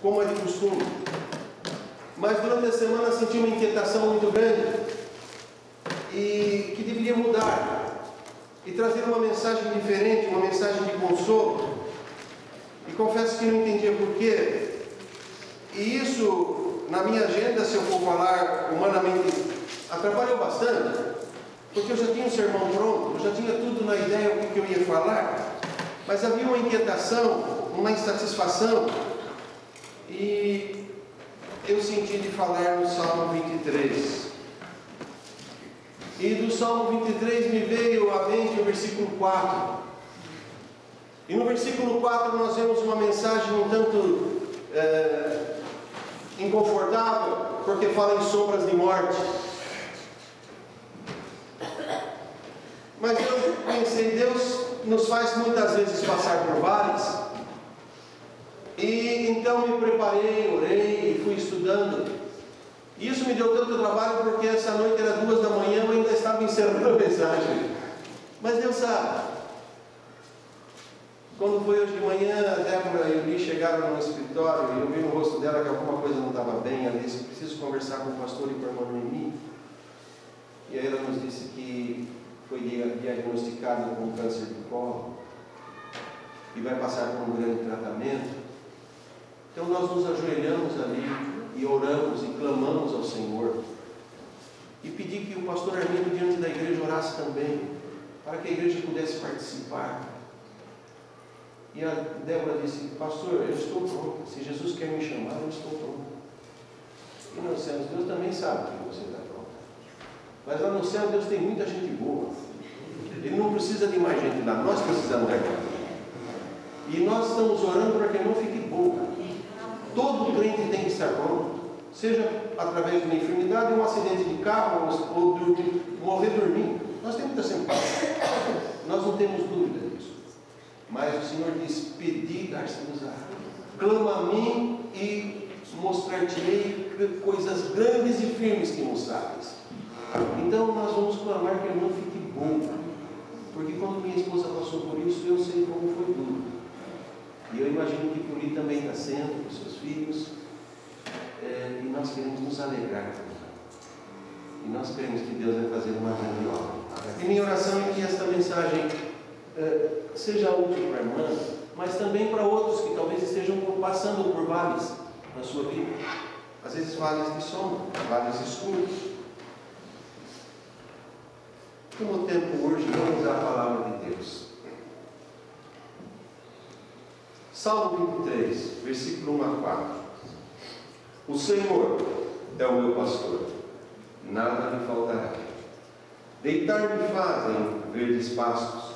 como é de costume. Mas durante a semana senti uma inquietação muito grande e que deveria mudar e trazer uma mensagem diferente, uma mensagem de consolo. E confesso que não entendia porquê. E isso, na minha agenda, se eu for falar humanamente, atrapalhou bastante. Porque eu já tinha um sermão pronto, eu já tinha tudo na ideia o que eu ia falar. Mas havia uma inquietação, uma insatisfação. E eu senti de falar no Salmo 23. E do Salmo 23 me veio à mente o versículo 4. E no versículo 4 nós vemos uma mensagem um tanto inconfortável, porque fala em sombras de morte. Mas eu pensei, Deus nos faz muitas vezes passar por vales. E então me preparei, orei e fui estudando. E isso me deu tanto trabalho porque essa noite era 2 da manhã, eu ainda estava encerrando a mensagem. Mas Deus sabe. Quando foi hoje de manhã, a Débora e o Li chegaram no escritório e eu vi no rosto dela que alguma coisa não estava bem. Ela disse, preciso conversar com o pastor e com a irmã Noemi. E aí ela nos disse que foi diagnosticada com câncer do colo e vai passar por um grande tratamento. Então nós nos ajoelhamos ali e oramos e clamamos ao Senhor e pedi que o pastor Armindo diante da igreja orasse também, para que a igreja pudesse participar. E a Débora disse, pastor, eu estou pronta, se Jesus quer me chamar, eu estou pronta. E nós dissemos, Deus também sabe que você está pronta. Mas lá no céu Deus tem muita gente boa. Ele não precisa de mais gente lá, nós precisamos daquela. E nós estamos orando para que não fique boca. Todo crente tem que estar pronto, seja através de uma enfermidade, um acidente de carro, ou morrer dormindo. Nós temos que estar sempre prontos. Nós não temos dúvida disso. Mas o Senhor diz, pedi, dar-se-vos-á. Clama a mim e mostrar-te-ei coisas grandes e firmes que não sabes. Então nós vamos clamar que eu não fique boca. Porque quando minha esposa passou por isso, eu sei como foi duro. E eu imagino que por aí também está sendo, com seus filhos. E nós queremos nos alegrar com ela. E nós queremos que Deus vai fazer uma grande obra. E minha oração é que esta mensagem seja útil para a irmã, mas também para outros que talvez estejam passando por vales na sua vida. Às vezes vales de sombra, vales escuros. Como o tempo urge, vamos à palavra de Deus. Salmo 23, versículo 1 a 4. O Senhor é o meu pastor, nada me faltará. Deitar-me fazem verdes pastos.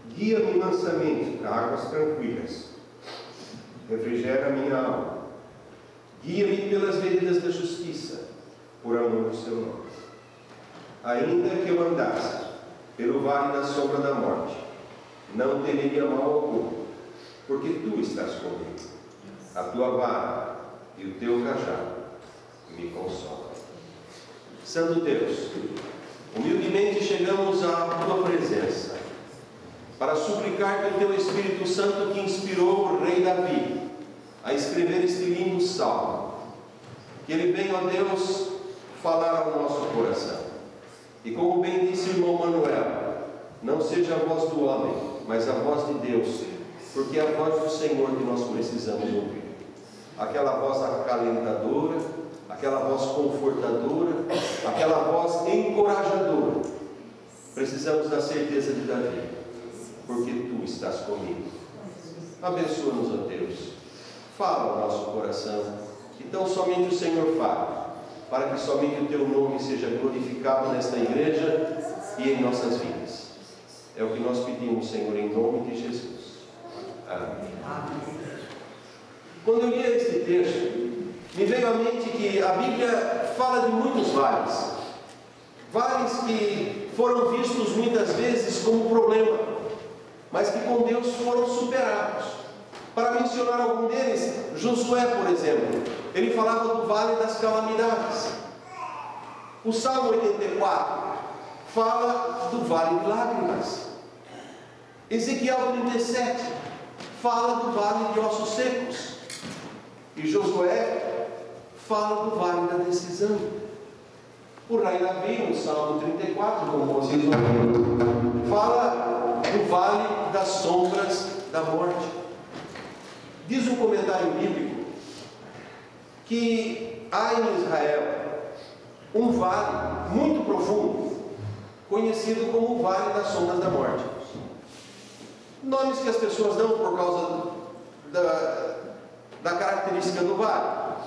Guia-me mansamente a águas tranquilas. Refrigera minha alma. Guia-me pelas veredas da justiça, por amor do seu nome. Ainda que eu andasse pelo vale da sombra da morte, não temeria mal algum, porque tu estás comigo. A tua vara e o teu cajado me consolam. Santo Deus, humildemente chegamos à tua presença para suplicar que o teu Espírito Santo, que inspirou o rei Davi a escrever este lindo salmo, que ele venha, ó Deus, falar ao nosso coração. E como bem disse o irmão Manuel, não seja a voz do homem, mas a voz de Deus, porque é a voz do Senhor que nós precisamos ouvir. Aquela voz acalentadora, aquela voz confortadora, aquela voz encorajadora. Precisamos da certeza de Davi, porque tu estás comigo. Abençoa-nos, ó Deus. Fala ao nosso coração, que tão somente o Senhor fale, para que somente o teu nome seja glorificado nesta igreja e em nossas vidas. É o que nós pedimos, Senhor, em nome de Jesus. Amém. Quando eu li este texto, me veio à mente que a Bíblia fala de muitos vales. Vales que foram vistos muitas vezes como problema, mas que com Deus foram superados. Para mencionar algum deles, Josué, por exemplo, ele falava do vale das calamidades. O Salmo 84 fala do vale de lágrimas. Ezequiel 37 fala do vale de ossos secos. E Josué fala do vale da decisão. O rei Davi, no Salmo 34, como vocês ouviram, fala do vale das sombras da morte. Diz um comentário bíblico que há em Israel um vale muito profundo, conhecido como o Vale das Sombras da Morte. Nomes que as pessoas dão por causa da característica do vale.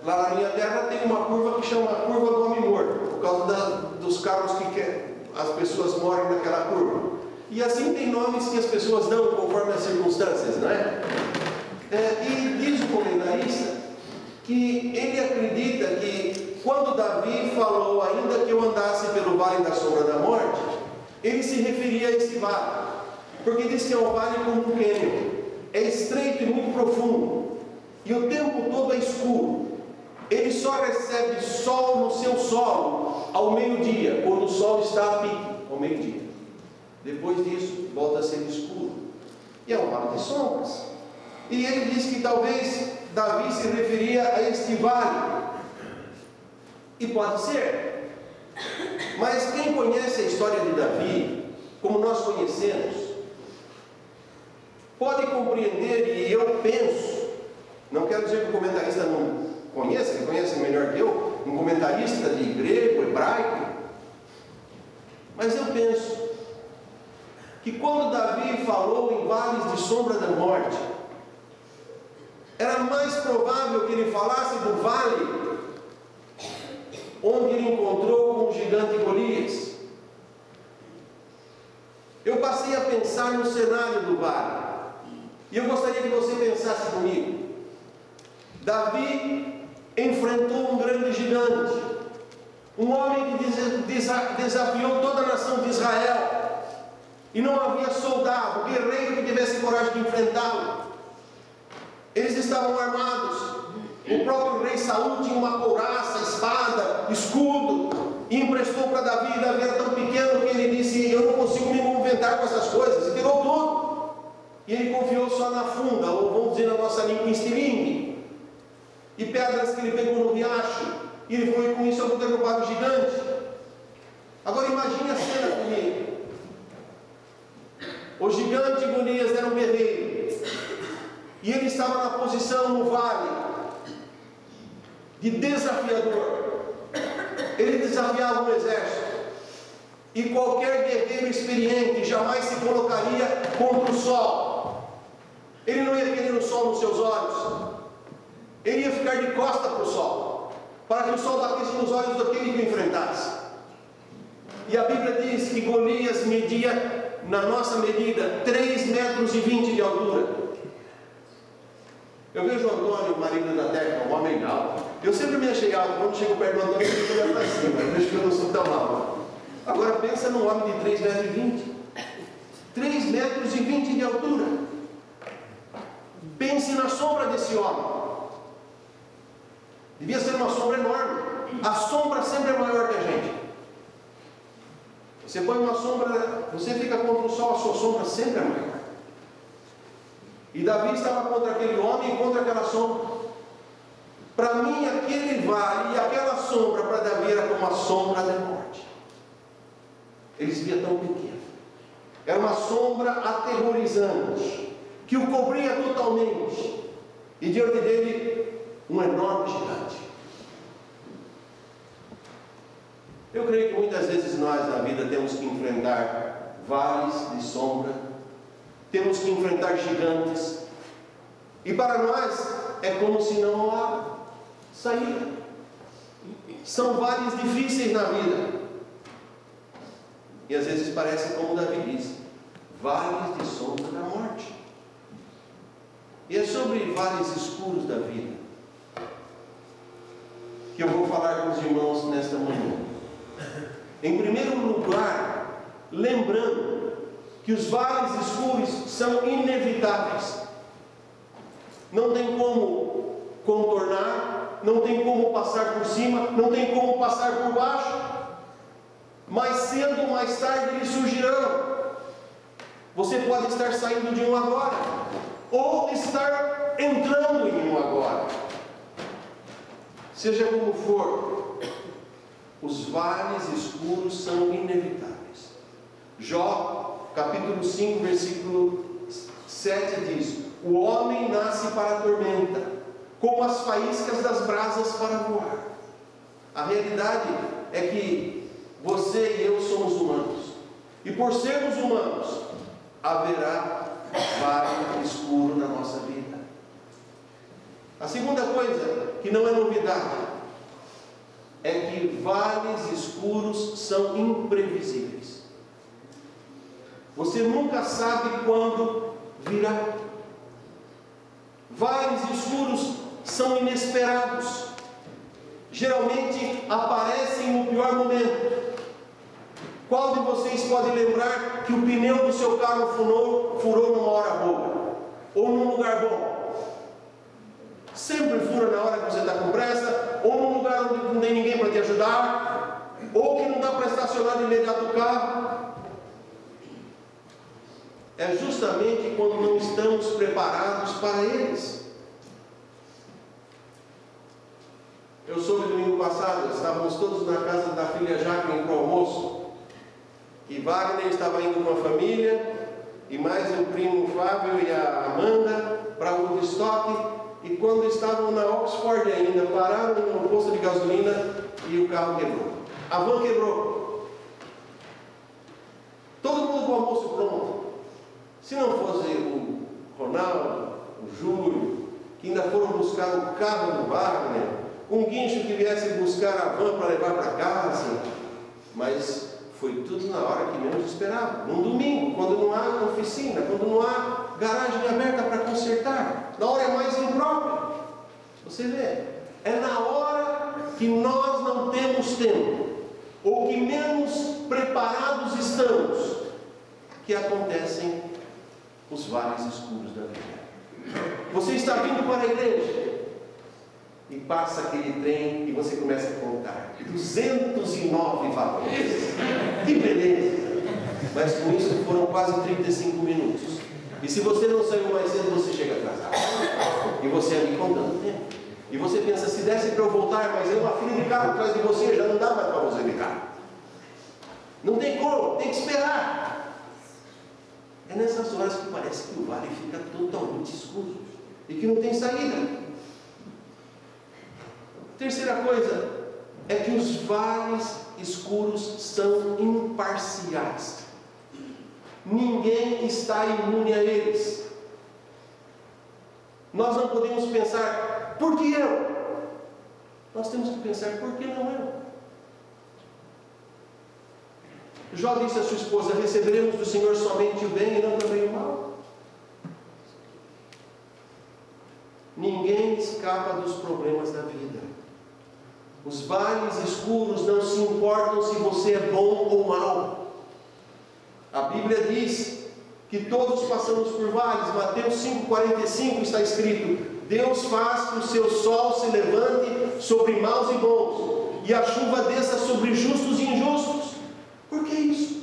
Lá na minha terra tem uma curva que chama a curva do homem morto, por causa dos carros que as pessoas moram naquela curva. E assim tem nomes que as pessoas dão conforme as circunstâncias, não é? E diz o comentarista que ele acredita que quando Davi falou ainda que eu andasse pelo vale da sombra da morte, ele se referia a esse vale, porque diz que é um vale como um cânion, é estreito e muito profundo, e o tempo todo é escuro. Ele só recebe sol no seu solo ao meio-dia, quando o sol está a pique, ao meio-dia. Depois disso, volta a ser escuro. E é um vale de sombras. E ele diz que talvez Davi se referia a este vale. E pode ser. Mas quem conhece a história de Davi, como nós conhecemos, pode compreender, e eu penso, não quero dizer que o comentarista não conheça, ele conhece melhor que eu, um comentarista de grego, hebraico, mas eu penso que quando Davi falou em vales de sombra da morte, era mais provável que ele falasse do vale onde ele encontrou com o gigante Golias. Eu passei a pensar no cenário do vale, e eu gostaria que você pensasse comigo. Davi enfrentou um grande gigante, um homem que desafiou toda a nação de Israel, e não havia soldado, guerreiro que tivesse coragem de enfrentá-lo. Eles estavam armados. O próprio rei Saul tinha uma couraça, espada, escudo, e emprestou para Davi. Davi era tão pequeno que ele disse: eu não consigo me movimentar com essas coisas, e tirou tudo. E ele confiou só na funda, ou vamos dizer na nossa língua, em estilingue, e pedras que ele pegou no riacho, e ele foi com isso a derrubar o gigante. Agora imagine a cena comigo. O gigante Golias era um guerreiro, e ele estava na posição no vale de desafiador. Ele desafiava um exército, e qualquer guerreiro experiente jamais se colocaria contra o sol. Ele não ia querer o sol nos seus olhos, ele ia ficar de costa para o sol, para que o sol batesse nos olhos daquele que o enfrentasse. E a Bíblia diz que Golias media, na nossa medida, 3,20 metros de altura. Eu vejo o Antônio, o marido da Teca, um homem alto. Eu sempre me achei alto, quando chego perto do Antônio, eu fico olhando para cima. Eu vejo que eu não sou tão alto. Agora pensa num homem de 3,20 metros. 3,20 metros de altura. Pense na sombra desse homem. Devia ser uma sombra enorme. A sombra sempre é maior que a gente. Você põe uma sombra, você fica contra o sol, a sua sombra sempre é maior. E Davi estava contra aquele homem e contra aquela sombra. Para mim, aquele vale e aquela sombra para Davi era como a sombra da morte. Ele se via tão pequeno. Era uma sombra aterrorizante, que o cobria totalmente. E diante dele, um enorme gigante. Eu creio que muitas vezes nós na vida temos que enfrentar vales de sombra, temos que enfrentar gigantes, e para nós é como se não há saída. São vales difíceis na vida, e às vezes parece como Davi diz, vales de sombra da morte. E é sobre vales escuros da vida que eu vou falar com os irmãos nesta manhã. Em primeiro lugar, lembrando que os vales escuros são inevitáveis. Não tem como contornar, não tem como passar por cima, não tem como passar por baixo. Mais cedo ou mais tarde eles surgirão. Você pode estar saindo de um agora, ou estar entrando em um agora. Seja como for, os vales escuros são inevitáveis. Jó, capítulo 5, versículo 7 diz: o homem nasce para a tormenta, como as faíscas das brasas para voar. A realidade é que você e eu somos humanos, e por sermos humanos, haverá vale escuro na nossa vida. A segunda coisa, que não é novidade, é que vales escuros são imprevisíveis. Você nunca sabe quando virá. Vales escuros são inesperados. Geralmente aparecem no pior momento. Qual de vocês pode lembrar que o pneu do seu carro furou numa hora boa? Ou num lugar bom? Sempre fura na hora que você está com pressa, ou num lugar onde não tem ninguém para te ajudar, ou que não dá para estacionar de imediato o carro. É justamente quando não estamos preparados para eles. Eu soube domingo passado, estávamos todos na casa da filha Jacqueline para o almoço, e Wagner estava indo com a família, e mais o primo Fábio e a Amanda para o Woodstock. E quando estavam na Oxford ainda, pararam no posto de gasolina e o carro quebrou. A van quebrou. Todo mundo com o almoço pronto. Se não fosse o Ronaldo, o Júlio, que ainda foram buscar o carro do Wagner, um guincho que viesse buscar a van para levar para casa, mas foi tudo na hora que menos esperava. Num domingo, quando não há oficina, quando não há garagem aberta para consertar, na hora é mais imprópria. Você vê, é na hora que nós não temos tempo, ou que menos preparados estamos, que acontecem os vales escuros da vida. Você está vindo para a igreja e passa aquele trem e você começa a contar 209 valores. Que beleza! Mas com isso foram quase 35 minutos. E se você não saiu mais cedo, você chega atrasado. E você ali contando o tempo. E você pensa, se desse para eu voltar, mas é uma fila de carro atrás de você, já não dá mais para você de carro. Não tem como, tem que esperar. É nessas horas que parece que o vale fica totalmente escuro e que não tem saída. Terceira coisa é que os vales escuros são imparciais. Ninguém está imune a eles. Nós não podemos pensar, por que eu? Nós temos que pensar, por que não eu? Jó disse à sua esposa: receberemos do Senhor somente o bem e não também o mal. Ninguém escapa dos problemas da vida. Os vales escuros não se importam se você é bom ou mau. A Bíblia diz que todos passamos por vales. Mateus 5,45 está escrito: Deus faz que o seu sol se levante sobre maus e bons, e a chuva desça sobre justos e injustos. Por que isso?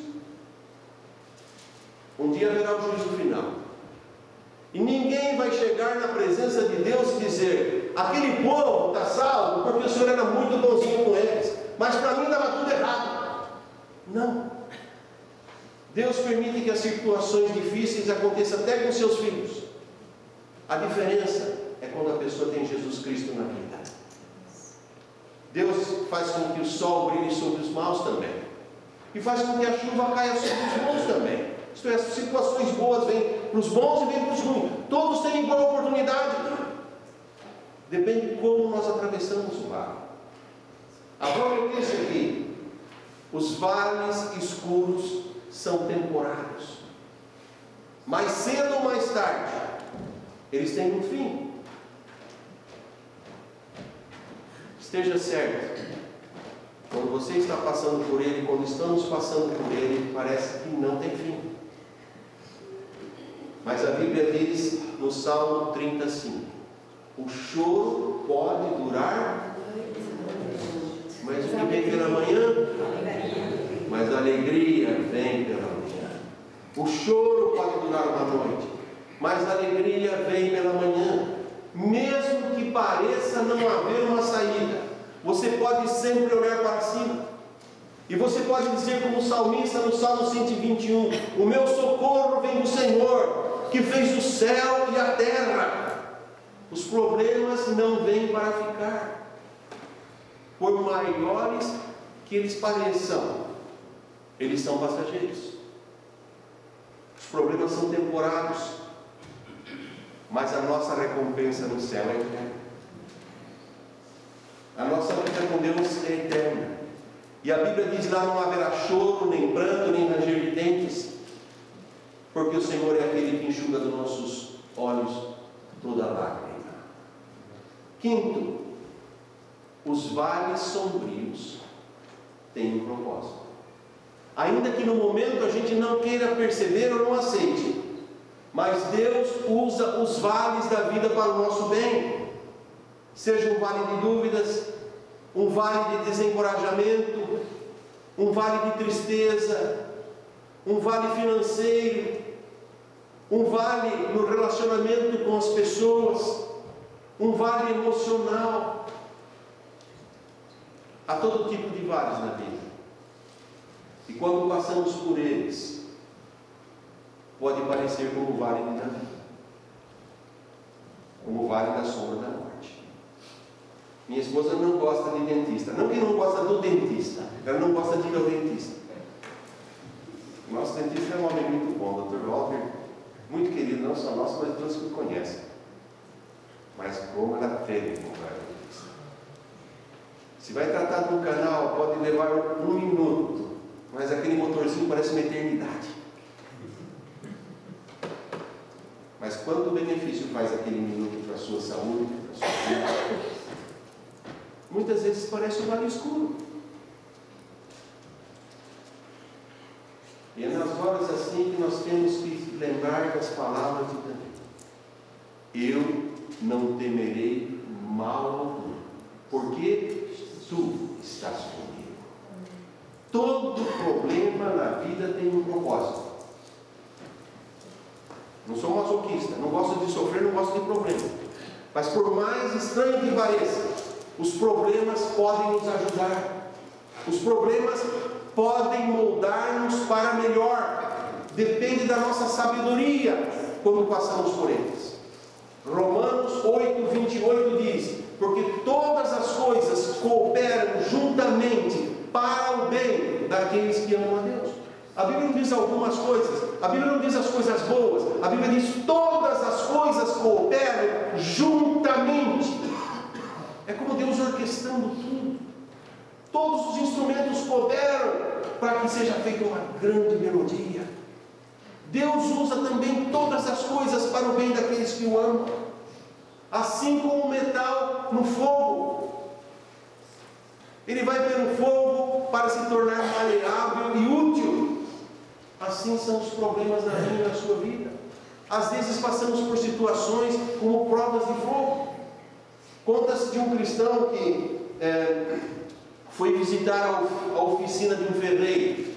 Um dia haverá o juízo final. E ninguém vai chegar na presença de Deus e dizer: aquele povo está salvo porque o Senhor era muito bonzinho com eles, mas para mim dava tudo errado. Não. Deus permite que as situações difíceis aconteçam até com seus filhos. A diferença é quando a pessoa tem Jesus Cristo na vida. Deus faz com que o sol brilhe sobre os maus também, e faz com que a chuva caia sobre os bons também. Isto é, as situações boas vêm para os bons e vêm para os ruins. Todos têm igual oportunidade. Depende de como nós atravessamos o vale. A própria disse aqui: os vales escuros são temporários. Mais cedo ou mais tarde, eles têm um fim. Esteja certo, quando você está passando por ele, quando estamos passando por ele, parece que não tem fim. Mas a Bíblia diz no Salmo 35: o choro pode durar, mas o que vem pela manhã? Mas a alegria vem pela manhã. O choro pode durar uma noite, mas a alegria vem pela manhã. Mesmo que pareça não haver uma saída, você pode sempre olhar para cima. E você pode dizer como o salmista no Salmo 121, o meu socorro vem do Senhor, que fez o céu e a terra. Os problemas não vêm para ficar, por maiores que eles pareçam, eles são passageiros. Os problemas são temporários, mas a nossa recompensa no céu é eterna. A nossa vida com Deus é eterna. E a Bíblia diz lá: não haverá choro, nem pranto, nem ranger de dentes, porque o Senhor é aquele que enxuga dos nossos olhos toda lágrima. Quinto, os vales sombrios têm um propósito. Ainda que no momento a gente não queira perceber ou não aceite, mas Deus usa os vales da vida para o nosso bem. Seja um vale de dúvidas, um vale de desencorajamento, um vale de tristeza, um vale financeiro, um vale no relacionamento com as pessoas, um vale emocional. Há todo tipo de vales na vida. E quando passamos por eles, pode parecer como o vale de Davi, como o vale da sombra da morte. Minha esposa não gosta de dentista. Não que não gosta do dentista, ela não gosta de ir ao dentista. O nosso dentista é um homem muito bom, Dr. Walter, muito querido, não só nosso, mas todos que o conhecem. Mas como ela teve que comprar dentista. Se vai tratar de um canal, pode levar 1 minuto, mas aquele motorzinho parece uma eternidade. Mas quanto benefício faz aquele minuto para a sua saúde, para a sua vida? Muitas vezes parece um vale escuro. E é nas horas assim que nós temos que lembrar das palavras de Davi. Eu não temerei mal algum, porque tu estás comigo. Todo problema na vida tem um propósito. Não sou masoquista, não gosto de sofrer, não gosto de problema. Mas por mais estranho que pareça, os problemas podem nos ajudar. Os problemas podem moldar-nos para melhor. Depende da nossa sabedoria quando passamos por eles. Romanos 8:28 diz: porque todas as coisas cooperam juntamente para o bem daqueles que amam a Deus. A Bíblia não diz algumas coisas, a Bíblia não diz as coisas boas, a Bíblia diz todas as coisas cooperam juntamente. É como Deus orquestrando tudo. Todos os instrumentos cooperam para que seja feita uma grande melodia. Deus usa também todas as coisas para o bem daqueles que o amam. Assim como o metal no fogo, ele vai pelo fogo para se tornar maleável e útil. Assim são os problemas na minha e na sua vida. Às vezes passamos por situações como provas de fogo. Conta-se de um cristão que foi visitar a oficina de um ferreiro.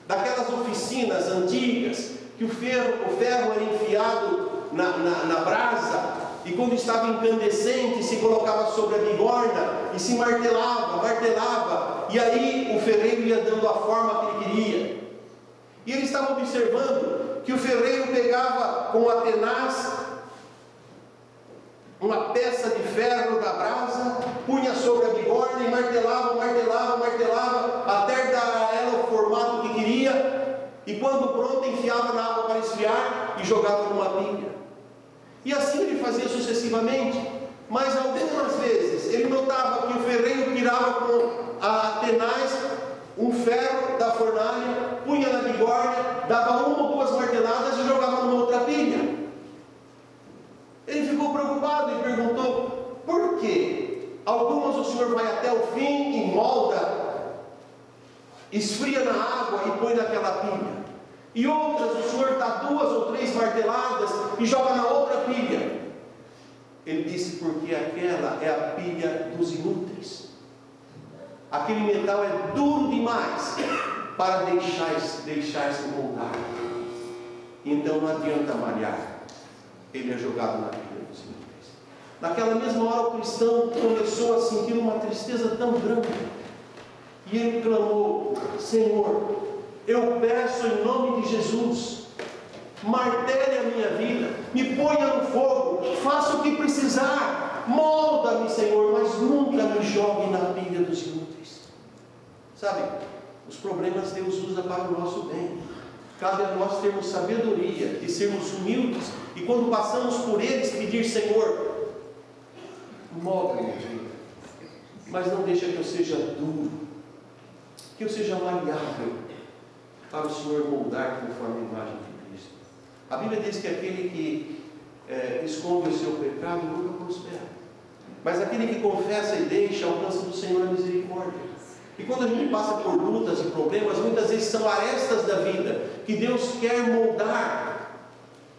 Daquelas oficinas antigas, que o ferro era enfiado na brasa, e quando estava incandescente, se colocava sobre a bigorna, e se martelava, e aí o ferreiro ia dando a forma que ele queria. E ele estava observando que o ferreiro pegava com a tenaz uma peça de ferro da brasa, punha sobre a bigorna e martelava, até dar a ela o formato que queria, e quando pronto, enfiava na água para esfriar e jogava numa pilha. E assim ele fazia sucessivamente. Mas algumas vezes ele notava que o ferreiro tirava com a tenaz um ferro da fornalha, punha na bigorna, dava 1 ou 2 marteladas e jogava numa outra pilha. Ele ficou preocupado e perguntou: por quê? Algumas o Senhor vai até o fim e molda, esfria na água e põe naquela pilha, e outras o Senhor dá 2 ou 3 marteladas e joga na outra pilha. Ele disse: porque aquela é a pilha dos inúteis. Aquele metal é duro demais para deixar-se moldar. então não adianta malhar, ele é jogado na vida dos inúteis. Naquela mesma hora o cristão começou a sentir uma tristeza tão grande, e ele clamou: Senhor, eu peço em nome de Jesus, martele a minha vida, me ponha no fogo, faça o que precisar, molda-me, Senhor, mas nunca me jogue na pilha dos inúteis. Sabe, os problemas Deus usa para o nosso bem. Cabe a nós termos sabedoria e sermos humildes, e quando passamos por eles, pedir: Senhor, molda a minha vida, mas não deixa que eu seja duro, que eu seja maleável, para o Senhor moldar conforme a imagem de Cristo. A Bíblia diz que aquele que esconde o seu pecado nunca prospera, mas aquele que confessa e deixa alcança do Senhor a misericórdia. E quando a gente passa por lutas e problemas, muitas vezes são arestas da vida que Deus quer moldar.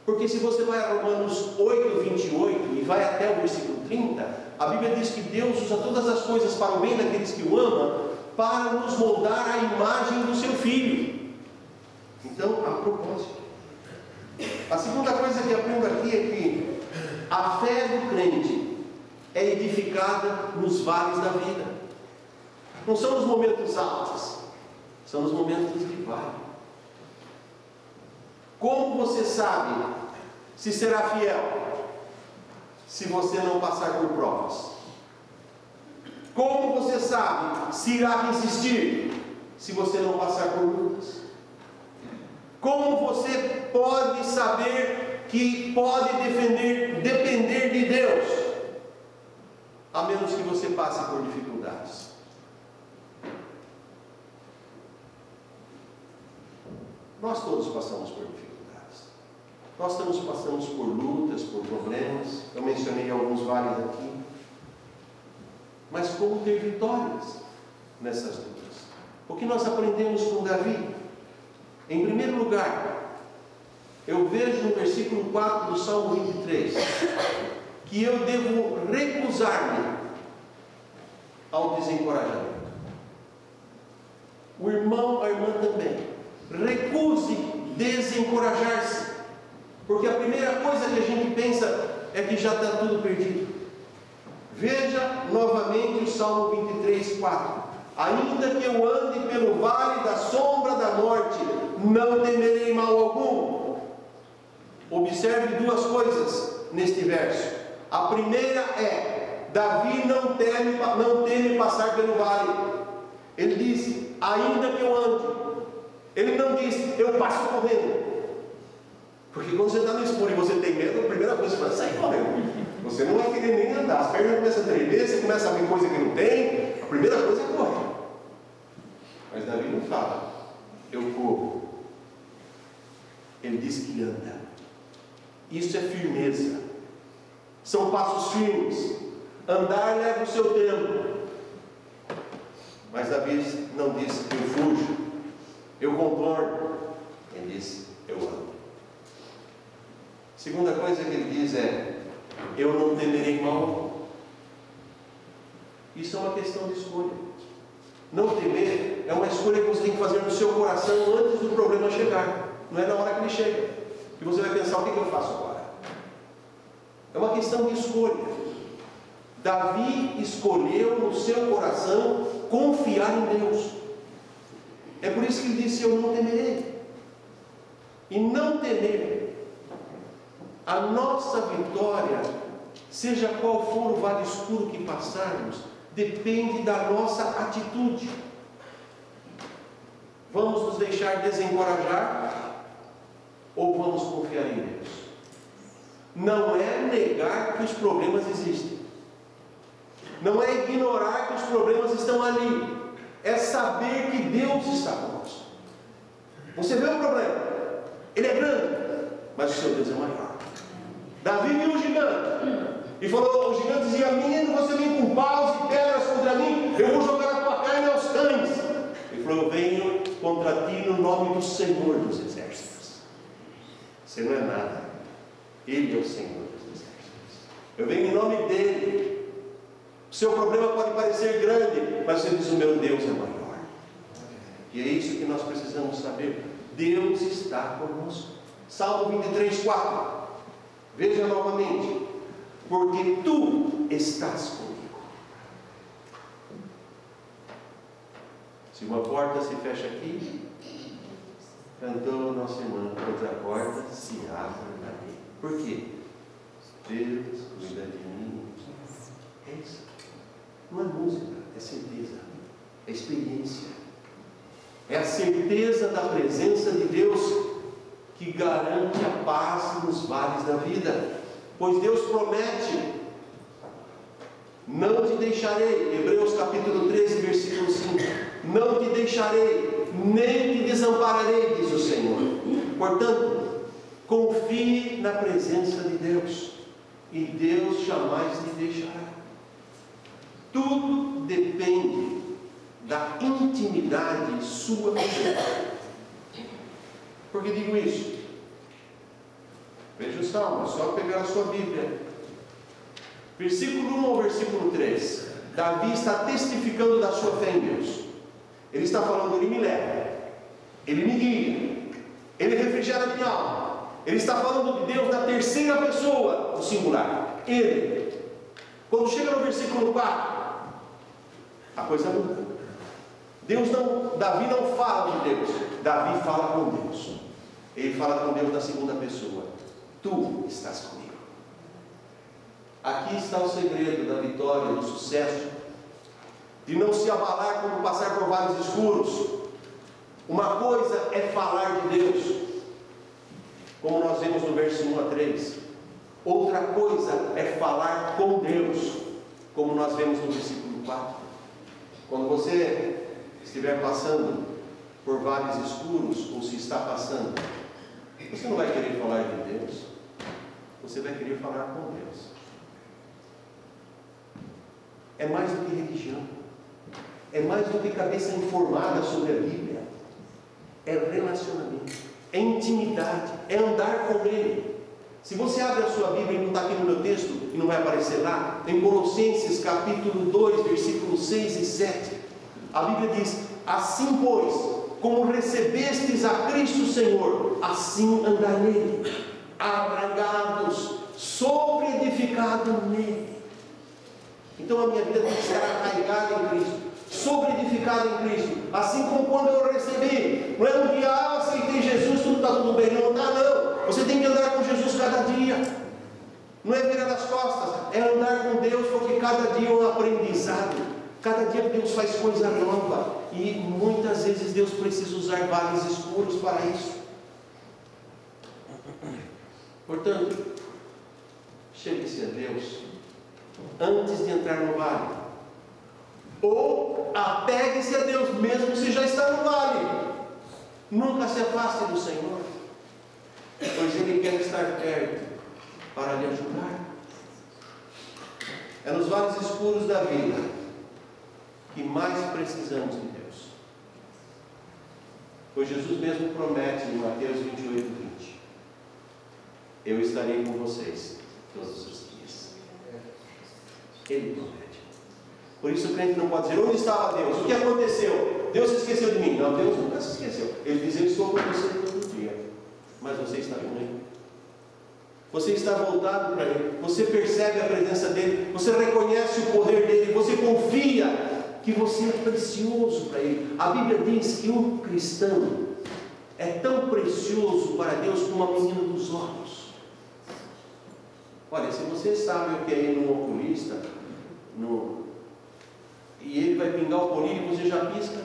Porque se você vai a Romanos 8, 28 e vai até o versículo 30, a Bíblia diz que Deus usa todas as coisas para o bem daqueles que o amam, para nos moldar à imagem do seu Filho. Então, a propósito. A segunda coisa que aprendo aqui é que a fé do crente é edificada nos vales da vida. Não são nos momentos altos, são nos momentos de vale. Como você sabe se será fiel se você não passar por provas? Como você sabe se irá resistir se você não passar por lutas? Como você pode saber que pode depender de Deus, a menos que você passe por dificuldades? Nós todos passamos por dificuldades. Nós todos passamos por lutas, por problemas. Eu mencionei alguns vales aqui. Mas como ter vitórias nessas lutas? O que nós aprendemos com Davi? Em primeiro lugar, eu vejo no versículo 4 do Salmo 23 que eu devo recusar-me ao desencorajamento. O irmão, a irmã também. Recuse desencorajar-se, porque a primeira coisa que a gente pensa é que já está tudo perdido. Veja novamente o Salmo 23, 4. Ainda que eu ande pelo vale da sombra da morte, não temerei mal algum. Observe duas coisas neste verso. A primeira é: Davi não teme passar pelo vale. Ele diz: ainda que eu ande. Ele não diz: eu passo correndo. Porque quando você está no escuro e você tem medo, a primeira coisa que você faz é sair correndo. Você não vai querer nem andar, as pernas começam a tremer, você começa a ver coisa que não tem, a primeira coisa é correr. Mas Davi não fala: eu corro. Ele diz que anda. Isso é firmeza. São passos firmes. Andar leva o seu tempo. Mas Davi não diz: eu fujo, eu contorno. Ele diz: eu ando. Segunda coisa que ele diz é: eu não temerei mal. Isso é uma questão de escolha. Não temer é uma escolha que você tem que fazer no seu coração antes do problema chegar. Não é na hora que ele chega que você vai pensar: o que eu faço agora? É uma questão de escolha. Davi escolheu no seu coração confiar em Deus. É por isso que ele disse: eu não temerei. E não temer, a nossa vitória, seja qual for o vale escuro que passarmos, depende da nossa atitude. Vamos nos deixar desencorajar ou vamos confiar em Deus? Não é negar que os problemas existem, não é ignorar que os problemas estão ali, é saber que Deus está conosco. Você vê o problema, ele é grande, mas o seu Deus é maior. Davi viu o gigante e falou: o gigante dizia: menino, você vem com paus e pedras contra mim, eu vou jogar a tua carne aos cães. Ele falou: eu venho contra ti no nome do Senhor dos Exércitos. Você não é nada, Ele é o Senhor dos Exércitos. Eu venho em nome dEle. O seu problema pode parecer grande, mas você diz: o meu Deus é maior. E é isso que nós precisamos saber: Deus está conosco. Salmo 23, 4. Veja novamente. Porque tu estás comigo. Se uma porta se fecha aqui, cantou nossa irmã, outra porta se abre ali. Por quê? Deus cuida de mim. É isso. Não é música, é certeza. É experiência. É a certeza da presença de Deus que garante a paz nos vales da vida. Pois Deus promete: não te deixarei. Hebreus capítulo 13, versículo 5. Não te deixarei, nem te desampararei, diz o Senhor. Portanto, confie na presença de Deus, e Deus jamais te deixará. Tudo depende da intimidade sua com Deus. Por que digo isso? Veja o Salmo, é só pegar a sua Bíblia. Versículo 1 ao versículo 3. Davi está testificando da sua fé em Deus. Ele está falando: Ele me leva, Ele me guia, Ele refrigera a minha alma. Ele está falando de Deus na terceira pessoa, no singular. Ele. Quando chega no versículo 4, a coisa muda. Davi não fala de Deus, Davi fala com Deus. Ele fala com Deus na segunda pessoa: tu estás comigo. Aqui está o segredo da vitória, do sucesso, de não se abalar quando passar por vales escuros. Uma coisa é falar de Deus, como nós vemos no verso 1 a 3. Outra coisa é falar com Deus, como nós vemos no versículo 4. Quando você estiver passando por vales escuros, ou se está passando, você não vai querer falar de Deus, você vai querer falar com Deus. É mais do que religião, é mais do que cabeça informada sobre a Bíblia. É relacionamento, é intimidade, é andar com Ele. Se você abre a sua Bíblia, e não está aqui no meu texto, e não vai aparecer lá, em Colossenses capítulo 2, versículos 6 e 7, a Bíblia diz: assim pois, como recebestes a Cristo Senhor, assim andai nele, arraigados, sobre-edificados nele. Então a minha vida tem que estar arraigada em Cristo, sobre-edificada em Cristo, assim como quando eu recebi. Não é um dia: aceitei Jesus, tudo está tudo bem. Não está, não. Você tem que andar com Jesus cada dia. Não é virar as costas, é andar com Deus, porque cada dia é um aprendizado. Cada dia Deus faz coisa nova, e muitas vezes Deus precisa usar vales escuros para isso. Portanto, chegue-se a Deus antes de entrar no vale, ou apegue-se a Deus mesmo se já está no vale. Nunca se afaste do Senhor, pois Ele quer estar perto para lhe ajudar. É nos vales escuros da vida que mais precisamos de Deus. Pois Jesus mesmo promete em Mateus 28, 20: eu estarei com vocês todos os dias. Ele promete. Por isso o crente não pode dizer: onde estava Deus? O que aconteceu? Deus se esqueceu de mim. Não, Deus nunca se esqueceu. Ele diz: eu estou com você todo dia. Mas você está com Ele. Você está voltado para Ele. Você percebe a presença dEle. Você reconhece o poder dEle. Você confia que você é precioso para Ele. A Bíblia diz que um cristão é tão precioso para Deus como a menina dos olhos. Olha, se você sabe o que é ir num oculista, e ele vai pingar o colírio e você já pisca,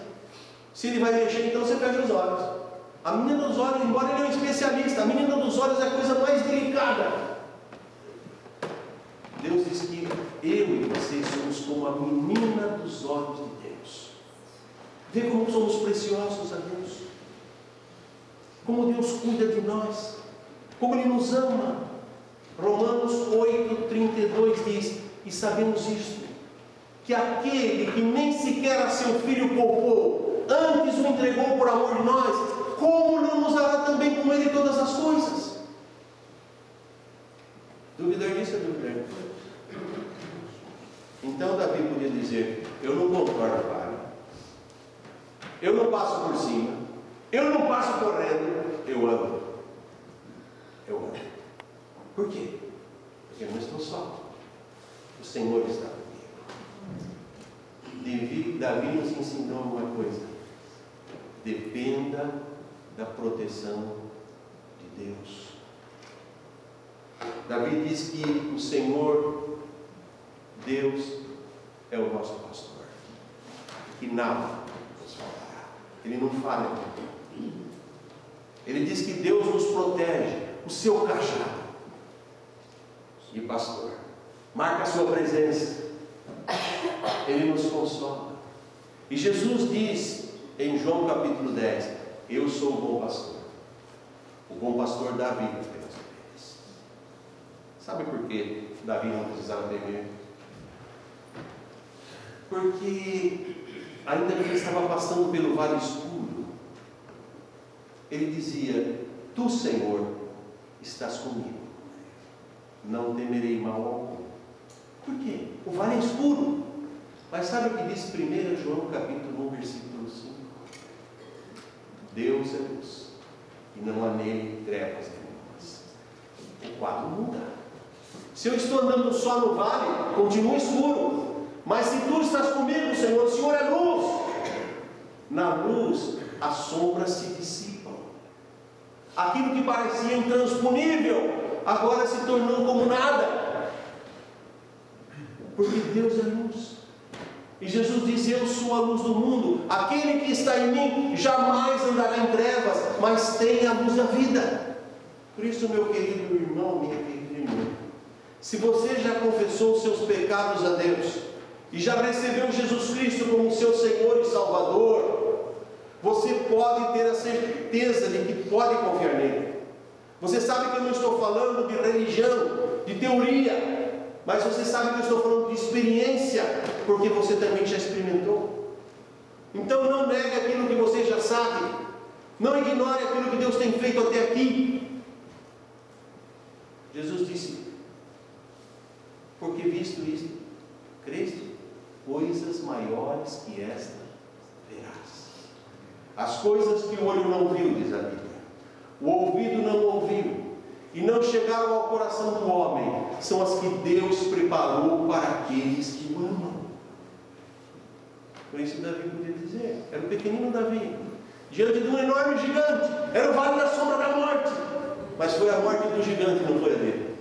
se ele vai mexer, então você fecha os olhos. A menina dos olhos, embora ele é um especialista, a menina dos olhos é a coisa mais delicada. Deus diz que eu e vocês somos como a menina dos olhos de Deus. Vê como somos preciosos a Deus, como Deus cuida de nós, como Ele nos ama. Romanos 8:32 diz: e sabemos isto, que aquele que nem sequer a seu filho poupou, antes o entregou por amor de nós, como não nos dará também com Ele todas as coisas? Duvidar disso é duvidar. Então Davi podia dizer: eu não concordo, Pai, eu não passo por cima, eu não passo correndo, eu ando. Por quê? Porque eu não estou só. O Senhor está comigo. Davi nos ensinou uma coisa: dependa da proteção de Deus. Davi diz que o Senhor, Deus, é o nosso pastor, que nada nos faltará. Ele não falha. Ele diz que Deus nos protege, o seu cajado de pastor marca a sua presença, Ele nos consola. E Jesus diz em João capítulo 10: eu sou o bom pastor. O bom pastor dá vida pelas ovelhas. Sabe por que Davi não precisava temer? Porque ainda que ele estava passando pelo vale escuro, ele dizia: tu, Senhor, estás comigo, não temerei mal algum. Por quê? O vale é escuro. Mas sabe o que diz 1 João capítulo 1, versículo 5? Deus é luz, e não há nele trevas nenhumas. O quadro muda. Se eu estou andando só no vale, continua escuro. Mas se tu estás comigo, Senhor, o Senhor é luz. Na luz, as sombras se dissipam. Aquilo que parecia intransponível, agora se tornou como nada. Porque Deus é luz. E Jesus disse: eu sou a luz do mundo. Aquele que está em mim jamais andará em trevas, mas tem a luz da vida. Por isso, meu querido irmão, minha querida irmã, se você já confessou os seus pecados a Deus e já recebeu Jesus Cristo como seu Senhor e Salvador, você pode ter a certeza de que pode confiar nele. Você sabe que eu não estou falando de religião, de teoria, mas você sabe que eu estou falando de experiência, porque você também já experimentou. Então não negue aquilo que você já sabe, não ignore aquilo que Deus tem feito até aqui. Jesus disse: porque visto isto, creste, coisas maiores que esta verás. As coisas que o olho não viu, diz a Bíblia, o ouvido não ouviu, e não chegaram ao coração do homem, são as que Deus preparou para aqueles que o amam. Por isso Davi podia dizer, era o pequenino Davi, diante de um enorme gigante, era o vale da sombra da morte, mas foi a morte do gigante, não foi a dele.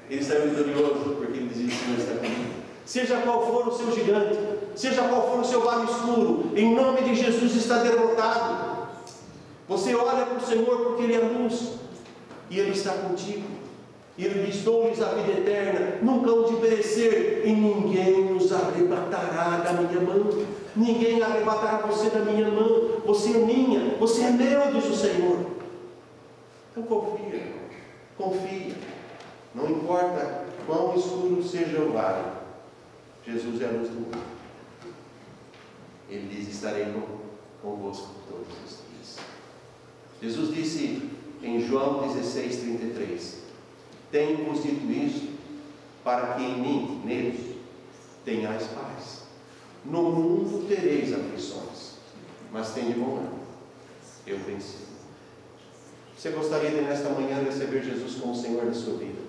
Ele saiu vitorioso, porque ele dizia: o Senhor está comigo. Seja qual for o seu gigante, seja qual for o seu vale escuro, em nome de Jesus está derrotado. Você olha para o Senhor porque Ele é luz, e Ele está contigo. E Ele diz: dou-lhes a vida eterna, nunca hão de perecer, e ninguém os arrebatará da minha mão. Ninguém arrebatará você da minha mão. Você é minha, você é meu, diz o Senhor. Então confia, confia. Não importa quão escuro seja o vale, Jesus é a luz do mundo. Ele diz: estarei convosco todos os dias. Jesus disse em João 16:33: tenho-vos dito isso, para que em mim, neles, tenhais paz. No mundo tereis aflições, mas tende bom ânimo, eu venci. Você gostaria de nesta manhã receber Jesus como Senhor da sua vida?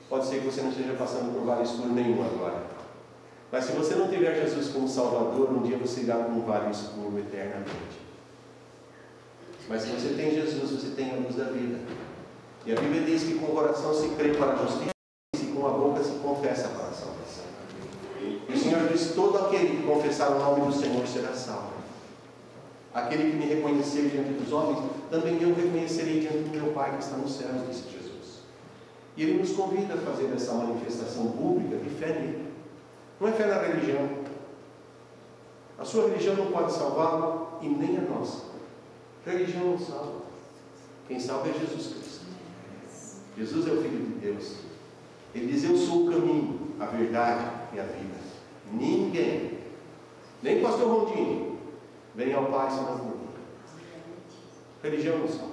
Pode ser que você não esteja passando por vale escuro nenhum agora, mas se você não tiver Jesus como Salvador, um dia você irá para um vale escuro eternamente. Mas se você tem Jesus, você tem a luz da vida. E a Bíblia diz que com o coração se crê para a justiça, e com a boca se confessa para a salvação. E o Senhor diz: todo aquele que confessar o nome do Senhor será salvo. Aquele que me reconhecer diante dos homens, também eu reconhecerei diante do meu Pai que está nos céus, disse Jesus. E Ele nos convida a fazer essa manifestação pública de fé nele. Não é fé na religião. A sua religião não pode salvá-lo, e nem a nossa. Religião não salva. Quem salva é Jesus Cristo. Jesus é o Filho de Deus. Ele diz: eu sou o caminho, a verdade e a vida. Ninguém, nem o pastor Rondinho, vem ao Pai senão por mim. Religião não salva.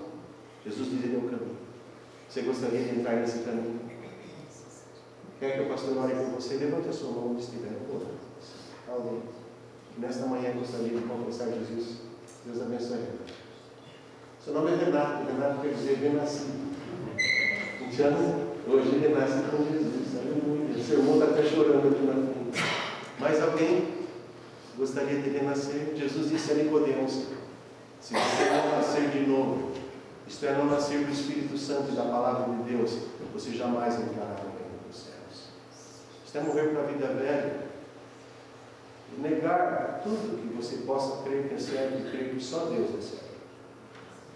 Jesus diz: ele é o caminho. Você gostaria de entrar nesse caminho? Quer que o pastor ore com você? Levante a sua mão onde estiver. Alguém que nesta manhã gostaria de confessar Jesus. Deus abençoe. Seu nome é Renato. Renato quer dizer renascido. O Então, hoje ele nasce com Jesus. Aleluia. O seu irmão está até chorando aqui na frente. Mais alguém gostaria de renascer? Jesus disse a Nicodemos: se você não nascer de novo, isto é, não nascer do Espírito Santo e da Palavra de Deus, você jamais entrará no reino dos céus. Isto é morrer para a vida velha. Negar tudo que você possa crer que é certo e crer que só Deus é certo.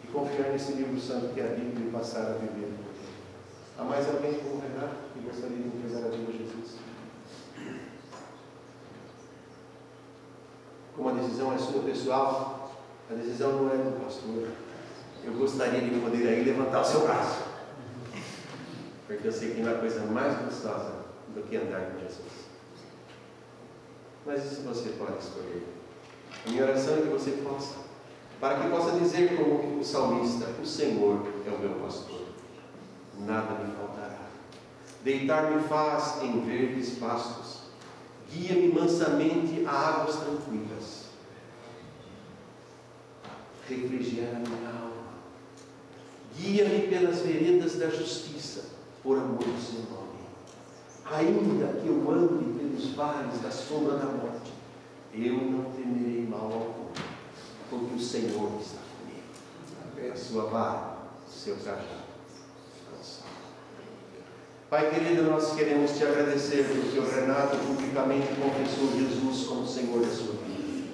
E confiar nesse livro santo que é a Bíblia e passar a viver por ele. Há mais alguém como Renato que gostaria de entregar a vida a Jesus? Como a decisão é sua pessoal, a decisão não é do pastor. Eu gostaria de poder aí levantar o seu braço, porque eu sei que não há coisa mais gostosa do que andar com Jesus. Mas isso você pode escolher. A minha oração é que você possa, para que possa dizer como o salmista: o Senhor é o meu pastor, nada me faltará. Deitar-me faz em verdes pastos, guia-me mansamente a águas tranquilas, refrigera minha alma, guia-me pelas veredas da justiça, por amor do seu nome. Ainda que eu ande pelos vales da sombra da morte, eu não temerei mal algum, porque o Senhor está comigo. A sua vara, o seu cajado. Pai querido, nós queremos te agradecer porque o Renato publicamente confessou Jesus como Senhor da sua vida.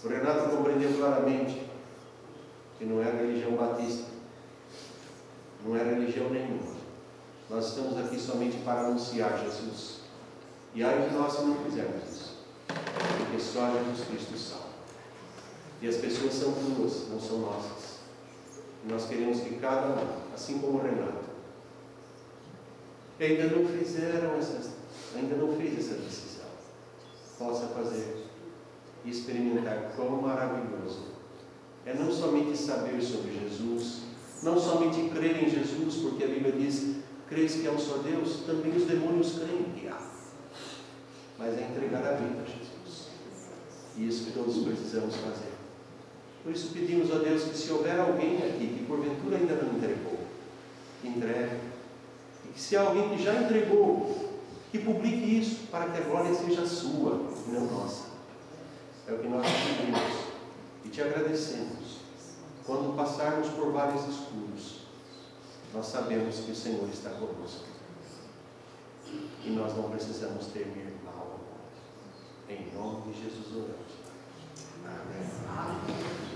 O Renato compreendeu claramente que não era religião batista, não era religião nenhuma. Nós estamos aqui somente para anunciar Jesus. E ai de nós se não fizermos isso, porque só Jesus Cristo salva. E as pessoas são tuas, não são nossas. E nós queremos que cada um, assim como o Renato, que ainda não fez essa decisão, possa fazer e experimentar quão maravilhoso é não somente saber sobre Jesus, não somente crer em Jesus, porque a Bíblia diz: crês que há um só Deus, também os demônios creem que há. Mas é entregar a vida a Jesus. E isso que todos precisamos fazer. Por isso pedimos a Deus que, se houver alguém aqui que porventura ainda não entregou, que entregue. E que, se há alguém que já entregou, que publique isso, para que a glória seja sua e não nossa. É o que nós pedimos e te agradecemos. Quando passarmos por vales escuros, nós sabemos que o Senhor está conosco. E nós não precisamos temer mal. Em nome de Jesus oramos. Amém.